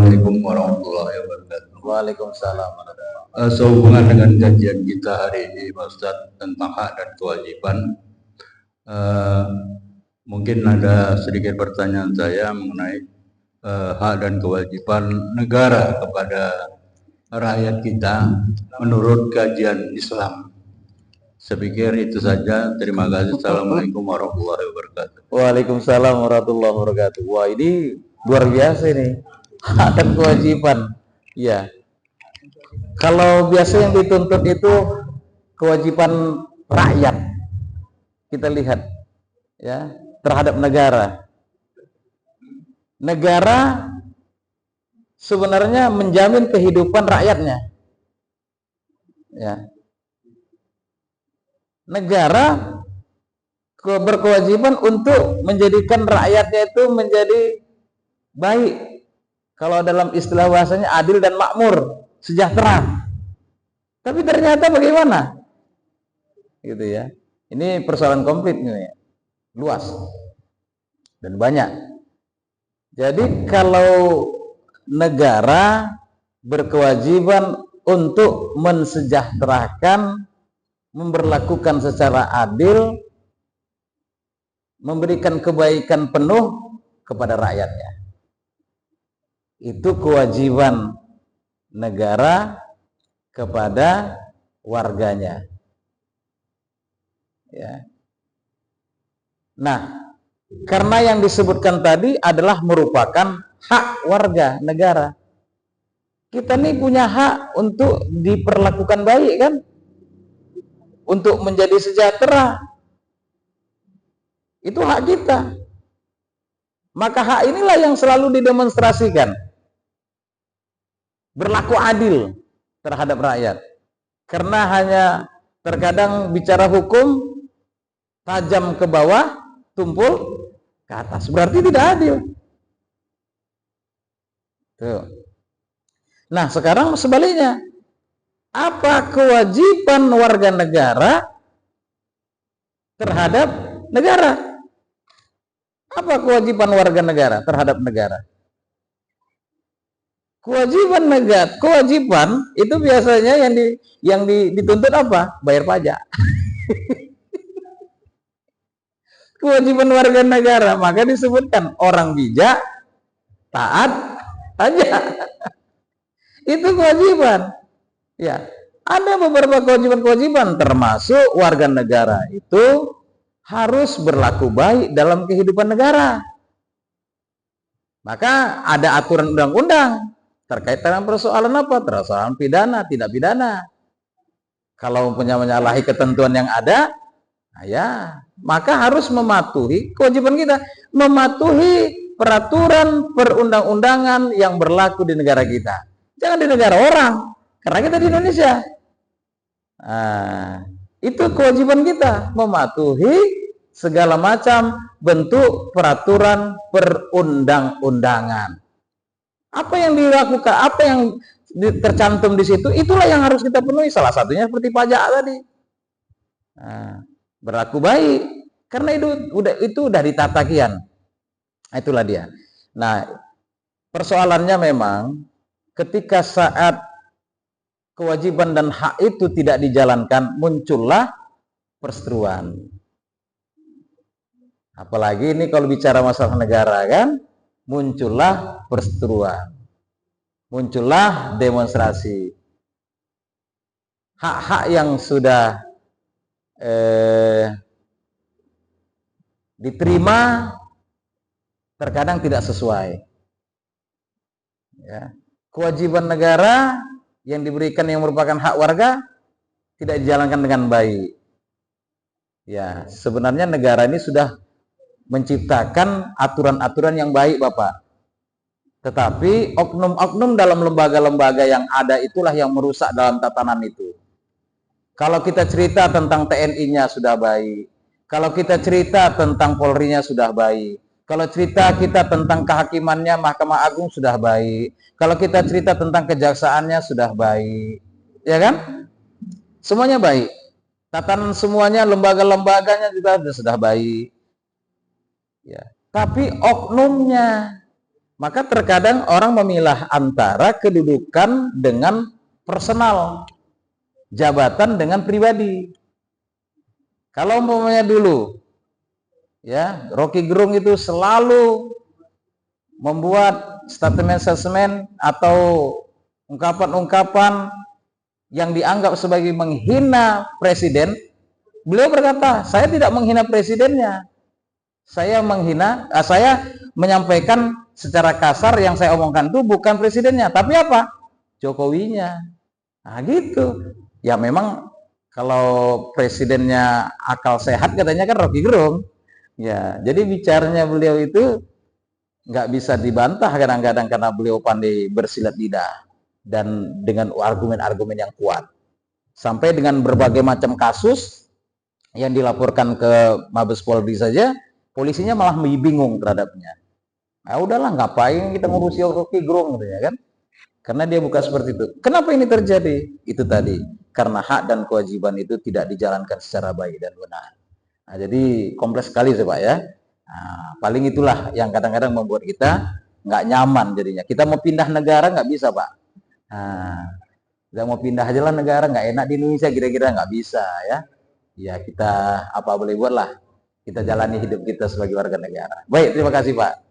Assalamualaikum warahmatullahi wabarakatuh. Waalaikumsalam. Sehubungan dengan kajian kita hari ini, Pak Ustadz, tentang hak dan kewajiban, mungkin ada sedikit pertanyaan saya mengenai hak dan kewajiban negara kepada rakyat kita menurut kajian Islam. Saya pikir itu saja. Terima kasih. Assalamualaikum warahmatullahi wabarakatuh. Waalaikumsalam warahmatullahi wabarakatuh. Wah, ini luar biasa ini. Hak dan kewajiban. Ya. Kalau biasa yang dituntut itu kewajiban rakyat. Kita lihat ya, terhadap negara. Negara sebenarnya menjamin kehidupan rakyatnya. Ya. Negara berkewajiban untuk menjadikan rakyatnya itu menjadi baik. Kalau dalam istilah bahasanya adil dan makmur, sejahtera. Tapi ternyata bagaimana? Gitu ya. Ini persoalan komplit nih, luas dan banyak. Jadi kalau negara berkewajiban untuk mensejahterakan, memberlakukan secara adil, memberikan kebaikan penuh kepada rakyatnya. Itu kewajiban negara kepada warganya. Ya. Nah, karena yang disebutkan tadi adalah merupakan hak warga negara. Kita nih punya hak untuk diperlakukan baik kan? Untuk menjadi sejahtera. Itu hak kita. Maka hak inilah yang selalu didemonstrasikan. Berlaku adil terhadap rakyat. Karena hanya terkadang bicara hukum tajam ke bawah, tumpul ke atas. Berarti tidak adil. Tuh. Nah, sekarang sebaliknya. Apa kewajiban warga negara terhadap negara? Apa kewajiban warga negara terhadap negara? Kewajiban negara, kewajiban itu biasanya yang dituntut apa? Bayar pajak. Kewajiban warga negara, maka disebutkan orang bijak, taat, pajak. Itu kewajiban. Ya, ada beberapa kewajiban-kewajiban, termasuk warga negara itu harus berlaku baik dalam kehidupan negara. Maka ada aturan undang-undang terkait dengan persoalan apa? Persoalan pidana, tidak pidana. Kalau menyalahi ketentuan yang ada, ya, maka harus mematuhi kewajiban kita, mematuhi peraturan perundang-undangan yang berlaku di negara kita. Jangan di negara orang. Karena kita di Indonesia. Nah, itu kewajiban kita, mematuhi segala macam bentuk peraturan perundang-undangan. Apa yang dilakukan, apa yang tercantum di situ, itulah yang harus kita penuhi. Salah satunya seperti pajak tadi. Nah, berlaku baik, karena itu udah ditata kian. Itulah dia. Nah, persoalannya memang ketika saat kewajiban dan hak itu tidak dijalankan, muncullah perseteruan. Apalagi ini kalau bicara masalah negara kan, muncullah perseteruan. Muncullah demonstrasi. Hak-hak yang sudah diterima terkadang tidak sesuai. Ya. Kewajiban negara yang diberikan yang merupakan hak warga tidak dijalankan dengan baik. Ya, sebenarnya negara ini sudah menciptakan aturan-aturan yang baik, Bapak. Tetapi oknum-oknum dalam lembaga-lembaga yang ada itulah yang merusak dalam tatanan itu. Kalau kita cerita tentang TNI-nya sudah baik. Kalau kita cerita tentang Polri-nya sudah baik. Kalau cerita kita tentang kehakimannya, Mahkamah Agung sudah baik. Kalau kita cerita tentang kejaksaannya sudah baik. Ya kan? Semuanya baik. Tatanan semuanya, lembaga-lembaganya juga sudah baik. Ya. Tapi oknumnya Maka terkadang orang memilah antara kedudukan dengan personal, jabatan dengan pribadi. Kalau umpamanya dulu, ya, Rocky Gerung itu selalu membuat statement-statement atau ungkapan-ungkapan yang dianggap sebagai menghina presiden, beliau berkata, saya tidak menghina presidennya, saya menyampaikan secara kasar yang saya omongkan itu bukan presidennya, tapi apa? Jokowinya. Nah gitu. Ya memang kalau presidennya akal sehat katanya kan Rocky Gerung. Ya, jadi bicaranya beliau itu nggak bisa dibantah kadang-kadang karena beliau pandai bersilat lidah dan dengan argumen-argumen yang kuat. Sampai dengan berbagai macam kasus yang dilaporkan ke Mabes Polri saja, polisinya malah bingung terhadapnya. Nah, udahlah, ngapain kita ngurusi Rocky Gerung katanya kan? Karena dia bukan seperti itu. Kenapa ini terjadi? Itu tadi, karena hak dan kewajiban itu tidak dijalankan secara baik dan benar. Nah, jadi kompleks sekali sih Pak ya. Nah, paling itulah yang kadang-kadang membuat kita nggak nyaman jadinya. Kita mau pindah negara nggak bisa Pak. Nah, kita mau pindah aja lah negara, nggak enak di Indonesia kira-kira nggak bisa ya. Ya kita apa boleh buat lah. Kita jalani hidup kita sebagai warga negara. Baik, terima kasih Pak.